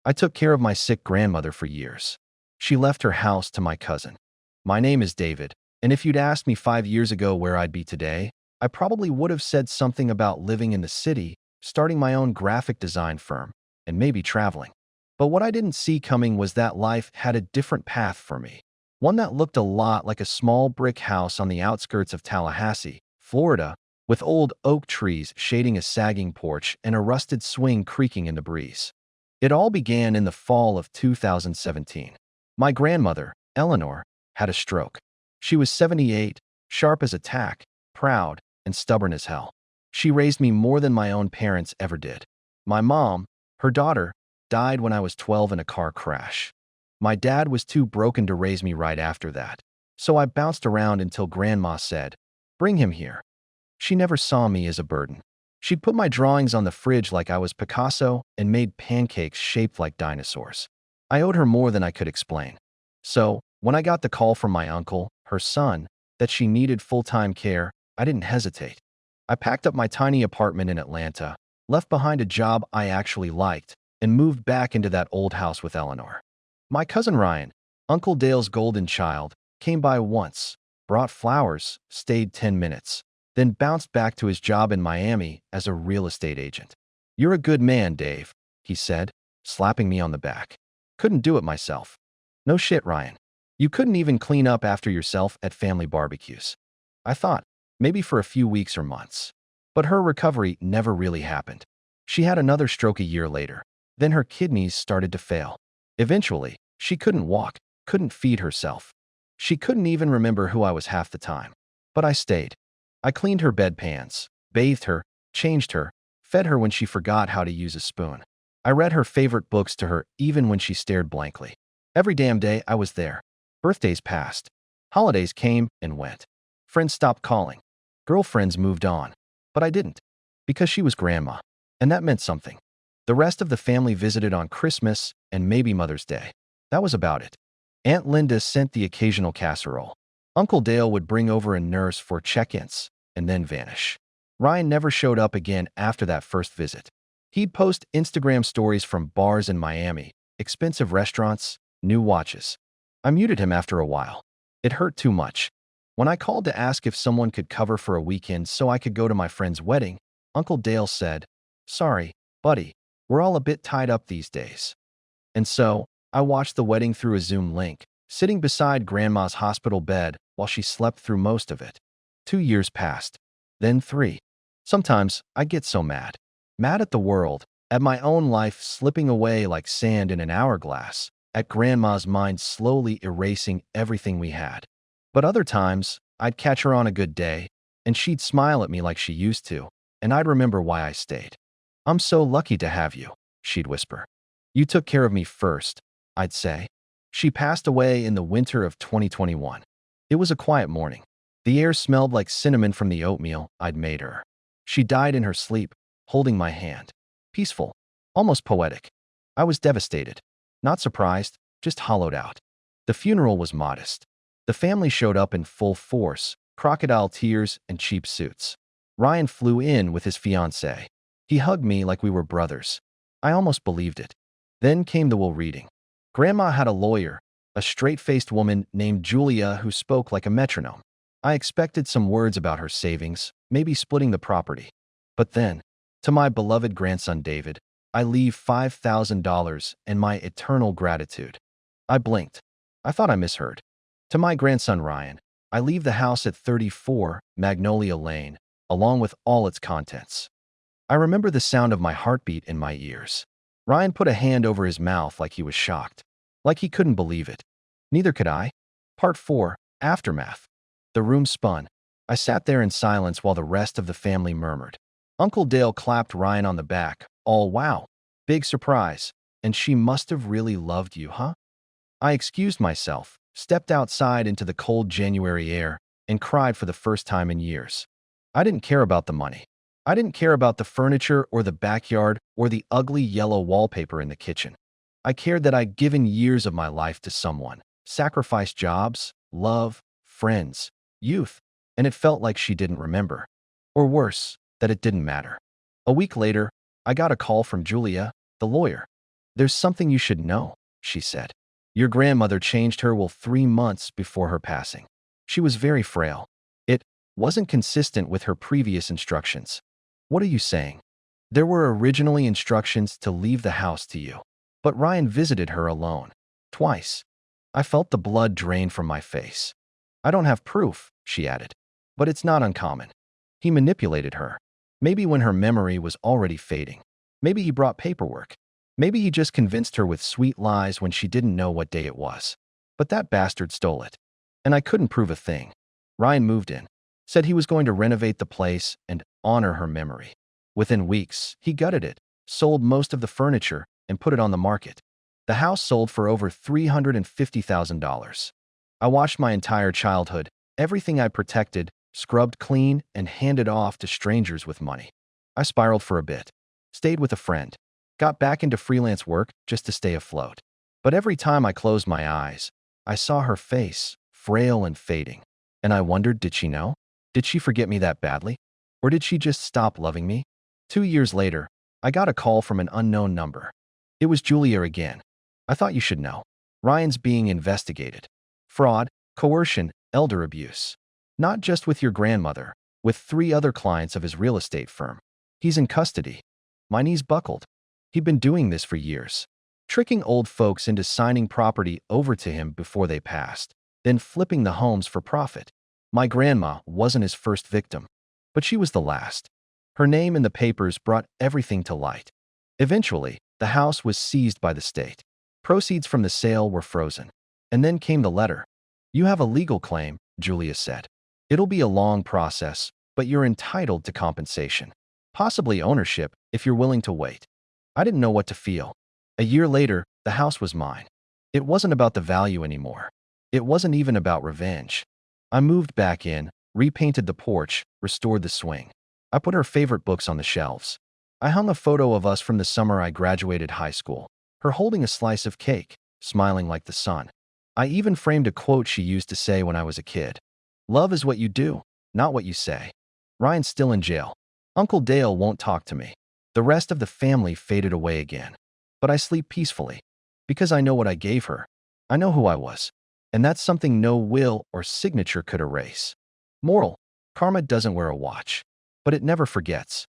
I took care of my sick grandmother for years. She left her house to my cousin. My name is David, and if you'd asked me 5 years ago where I'd be today, I probably would have said something about living in the city, starting my own graphic design firm, and maybe traveling. But what I didn't see coming was that life had a different path for me. One that looked a lot like a small brick house on the outskirts of Tallahassee, Florida, with old oak trees shading a sagging porch and a rusted swing creaking in the breeze. It all began in the fall of 2017. My grandmother, Eleanor, had a stroke. She was 78, sharp as a tack, proud, and stubborn as hell. She raised me more than my own parents ever did. My mom, her daughter, died when I was 12 in a car crash. My dad was too broken to raise me right after that, so I bounced around until Grandma said, "Bring him here." She never saw me as a burden. She'd put my drawings on the fridge like I was Picasso and made pancakes shaped like dinosaurs. I owed her more than I could explain. So, when I got the call from my uncle, her son, that she needed full-time care, I didn't hesitate. I packed up my tiny apartment in Atlanta, left behind a job I actually liked, and moved back into that old house with Eleanor. My cousin Ryan, Uncle Dale's golden child, came by once, brought flowers, stayed 10 minutes, then bounced back to his job in Miami as a real estate agent. "You're a good man, Dave," he said, slapping me on the back. "Couldn't do it myself." "No shit, Ryan. You couldn't even clean up after yourself at family barbecues." I thought, maybe for a few weeks or months. But her recovery never really happened. She had another stroke a year later. Then her kidneys started to fail. Eventually, she couldn't walk, couldn't feed herself. She couldn't even remember who I was half the time. But I stayed. I cleaned her bedpans, bathed her, changed her, fed her when she forgot how to use a spoon. I read her favorite books to her even when she stared blankly. Every damn day I was there. Birthdays passed. Holidays came and went. Friends stopped calling. Girlfriends moved on. But I didn't. Because she was grandma. And that meant something. The rest of the family visited on Christmas and maybe Mother's Day. That was about it. Aunt Linda sent the occasional casserole. Uncle Dale would bring over a nurse for check-ins and then vanish. Ryan never showed up again after that first visit. He'd post Instagram stories from bars in Miami, expensive restaurants, new watches. I muted him after a while. It hurt too much. When I called to ask if someone could cover for a weekend so I could go to my friend's wedding, Uncle Dale said, "Sorry, buddy, we're all a bit tied up these days." And so, I watched the wedding through a Zoom link, sitting beside Grandma's hospital bed while she slept through most of it. 2 years passed. Then 3. Sometimes I get so mad. Mad at the world, at my own life slipping away like sand in an hourglass, at Grandma's mind slowly erasing everything we had. But other times, I'd catch her on a good day, and she'd smile at me like she used to, and I'd remember why I stayed. "I'm so lucky to have you," she'd whisper. "You took care of me first," I'd say. She passed away in the winter of 2021. It was a quiet morning. The air smelled like cinnamon from the oatmeal I'd made her. She died in her sleep, holding my hand. Peaceful, almost poetic. I was devastated. Not surprised, just hollowed out. The funeral was modest. The family showed up in full force, crocodile tears and cheap suits. Ryan flew in with his fiancée. He hugged me like we were brothers. I almost believed it. Then came the will reading. Grandma had a lawyer, a straight-faced woman named Julia who spoke like a metronome. I expected some words about her savings, maybe splitting the property. But then, to my beloved grandson David, I leave $5,000 and my eternal gratitude. I blinked. I thought I misheard. To my grandson Ryan, I leave the house at 34 Magnolia Lane, along with all its contents. I remember the sound of my heartbeat in my ears. Ryan put a hand over his mouth like he was shocked, like he couldn't believe it. Neither could I. Part 4, Aftermath. The room spun. I sat there in silence while the rest of the family murmured. Uncle Dale clapped Ryan on the back. "All wow. Big surprise. And she must have really loved you, huh?" I excused myself, stepped outside into the cold January air, and cried for the first time in years. I didn't care about the money. I didn't care about the furniture or the backyard or the ugly yellow wallpaper in the kitchen. I cared that I'd given years of my life to someone, sacrificed jobs, love, friends, youth, and it felt like she didn't remember. Or worse, that it didn't matter. A week later, I got a call from Julia, the lawyer. "There's something you should know," she said. "Your grandmother changed her will 3 months before her passing. She was very frail. It wasn't consistent with her previous instructions." "What are you saying?" "There were originally instructions to leave the house to you. But Ryan visited her alone. Twice." I felt the blood drain from my face. "I don't have proof," she added. "But it's not uncommon. He manipulated her. Maybe when her memory was already fading. Maybe he brought paperwork. Maybe he just convinced her with sweet lies when she didn't know what day it was. But that bastard stole it. And I couldn't prove a thing." Ryan moved in, said he was going to renovate the place and honor her memory. Within weeks, he gutted it, sold most of the furniture, and put it on the market. The house sold for over $350,000. I watched my entire childhood, everything I protected, scrubbed clean, and handed off to strangers with money. I spiraled for a bit, stayed with a friend, got back into freelance work just to stay afloat. But every time I closed my eyes, I saw her face, frail and fading. And I wondered, did she know? Did she forget me that badly? Or did she just stop loving me? 2 years later, I got a call from an unknown number. It was Julia again. "I thought you should know. Ryan's being investigated. Fraud, coercion, elder abuse. Not just with your grandmother, with 3 other clients of his real estate firm. He's in custody." My knees buckled. He'd been doing this for years, tricking old folks into signing property over to him before they passed, then flipping the homes for profit. My grandma wasn't his first victim, but she was the last. Her name in the papers brought everything to light. Eventually, the house was seized by the state. Proceeds from the sale were frozen. And then came the letter. "You have a legal claim," Julia said. "It'll be a long process, but you're entitled to compensation. Possibly ownership if you're willing to wait." I didn't know what to feel. A year later, the house was mine. It wasn't about the value anymore. It wasn't even about revenge. I moved back in, repainted the porch, restored the swing. I put her favorite books on the shelves. I hung a photo of us from the summer I graduated high school, her holding a slice of cake, smiling like the sun. I even framed a quote she used to say when I was a kid. "Love is what you do, not what you say." Ryan's still in jail. Uncle Dale won't talk to me. The rest of the family faded away again. But I sleep peacefully, because I know what I gave her. I know who I was. And that's something no will or signature could erase. Moral: karma doesn't wear a watch, but it never forgets.